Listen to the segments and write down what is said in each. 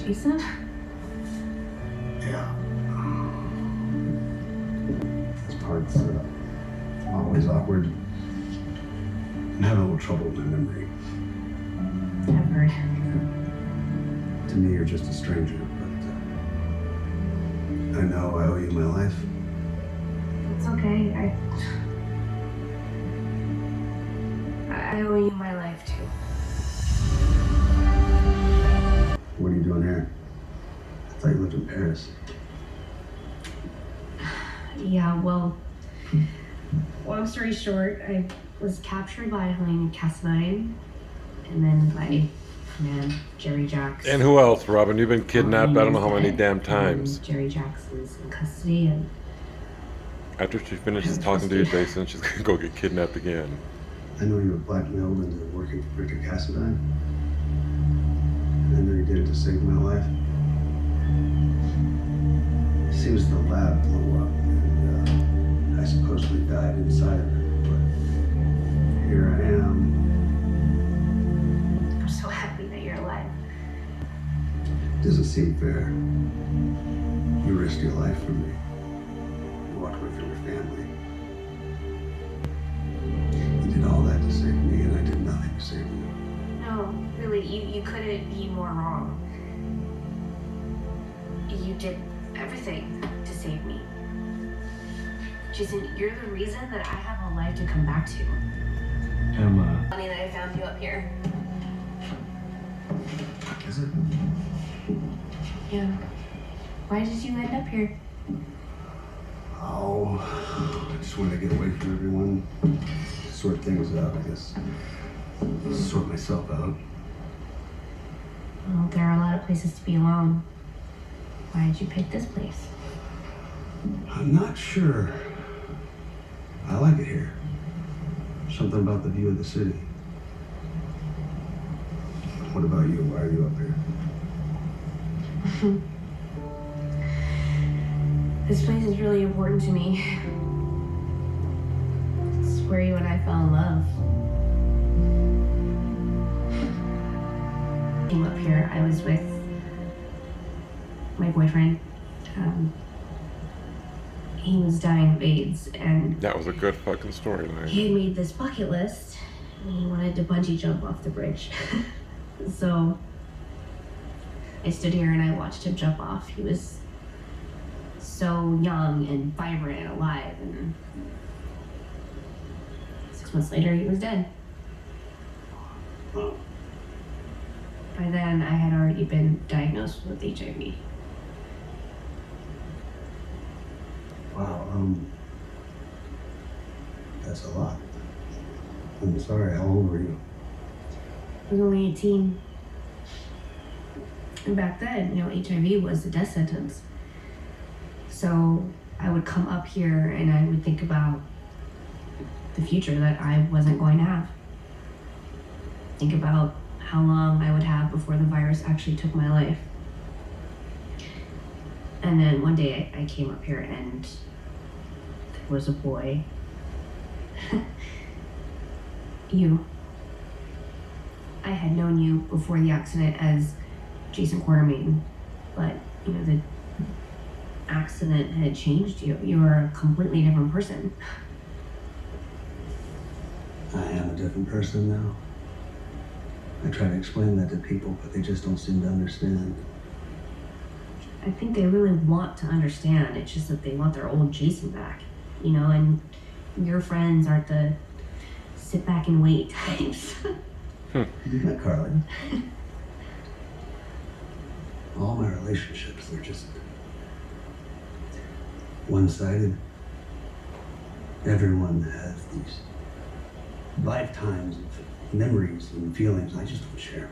Jason? Yeah. This part's always awkward. I'm having a little trouble with my memory. I've heard. To me, you're just a stranger, but I know I owe you my life. It's okay. I owe you my life too. What are you doing here? I thought you lived in Paris. Yeah, well, long story short, I was captured by Helene Cassadine and then by man Jerry Jacks. And who else, Robin? You've been kidnapped I don't know how many damn And times. Jerry Jacks is in custody, and After she finishes talking to you, Jason, she's gonna go get kidnapped again. I know you were blackmailed into working for Victor Cassadine. And I know you did it to save my life. It seems the lab blew up, and I supposedly died inside of it. But here I am. I'm so happy that you're alive. Doesn't seem fair. You risked your life for me. You walked away from your family. You did all that to save me, and I did nothing to save you. No, really, you couldn't be more wrong. You did everything to save me. Jason, you're the reason that I have a life to come back to. Emma. Funny that I found you up here. Is it? Yeah. Why did you end up here? Oh, I just wanted to get away from everyone. Sort things out, I guess. Sort myself out. Well, there are a lot of places to be alone. Why did you pick this place? I'm not sure. I like it here. Something about the view of the city. What about you? Why are you up here? This place is really important to me. It's where you and I fell in love. I came up here, I was with my boyfriend. He was dying of AIDS, and That was a good fucking storyline. he had made this bucket list, and he wanted to bungee jump off the bridge. So I stood here and I watched him jump off. He was so young and vibrant and alive, and 6 months later he was dead. Oh, By then I had already been diagnosed with HIV. wow. That's a lot. I'm sorry. How old were you? I was only 18. And back then, HIV was a death sentence. So I would come up here and I would think about the future that I wasn't going to have. Think about how long I would have before the virus actually took my life. And then one day I came up here and there was a boy. You. I had known you before the accident as Jason Quartermain, but the accident had changed you. You were a completely different person. I am a different person now. I try to explain that to people, but they just don't seem to understand. I think they really want to understand. It's just that they want their old Jason back, and your friends aren't the sit back and wait types. You met Carly. All my relationships, they're just one-sided. Everyone has these lifetimes of memories and feelings I just don't share.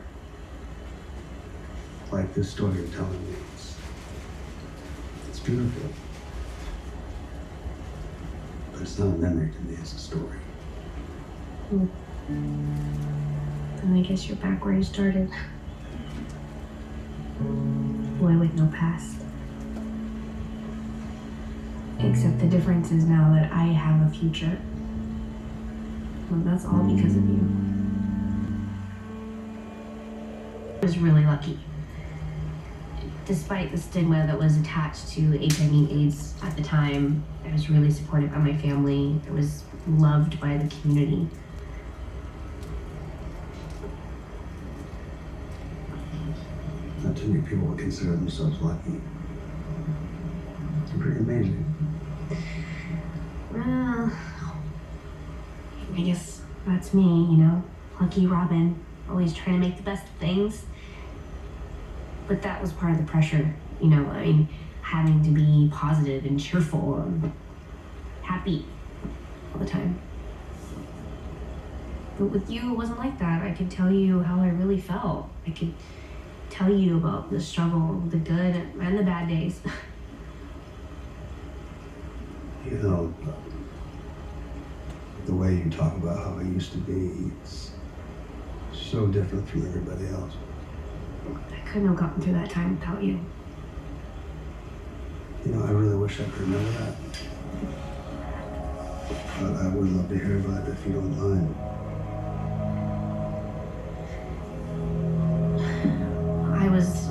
Like this story you're telling me. It's beautiful. But it's not a memory to me, it's a story. And I guess you're back where you started. Boy with no past. Except the difference is now that I have a future. Well, that's all because of you. I was really lucky. despite the stigma that was attached to HIV/AIDS at the time, I was really supported by my family. I was loved by the community. Not too many people would consider themselves lucky. It's pretty amazing. Well, I guess that's me, you know, lucky Robin, always trying to make the best of things. But that was part of the pressure, you know, I mean, having to be positive and cheerful and happy all the time. But with you, it wasn't like that. I could tell you how I really felt. I could tell you about the struggle, the good and the bad days. You know, the way you talk about how I used to be, it's so different from everybody else. I couldn't have gotten through that time without you. You know, I really wish I could remember that. But I would love to hear about it if you don't mind. I was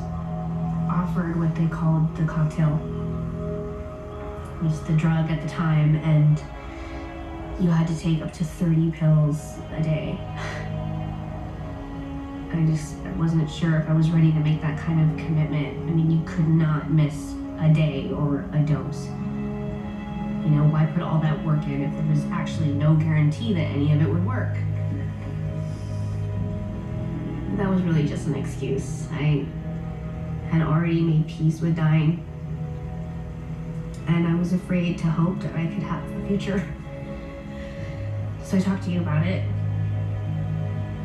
offered what they called the cocktail. It was the drug at the time, and you had to take up to 30 pills a day. I wasn't sure if I was ready to make that kind of commitment. I mean, you could not miss a day or a dose. You know, why put all that work in if there was actually no guarantee that any of it would work? That was really just an excuse. I had already made peace with dying, and I was afraid to hope that I could have a future. So I talked to you about it.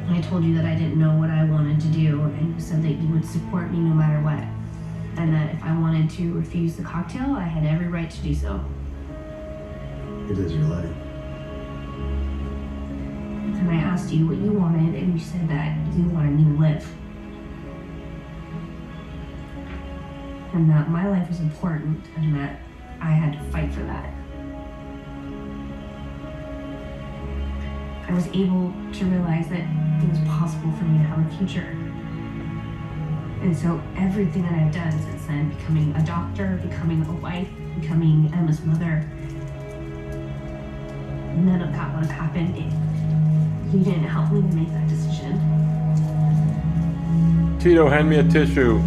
I told you that I didn't know what I wanted to do, and you said that you would support me no matter what, and that if I wanted to refuse the cocktail, I had every right to do so. It is your life. And I asked you what you wanted, and you said that you wanted me to live. And that my life was important, and that I had to fight for that. I was able to realize that it was possible for me to have a future. And so everything that I've done since then, becoming a doctor, becoming a wife, becoming Emma's mother, none of that would have happened if you didn't help me to make that decision. Tito, hand me a tissue.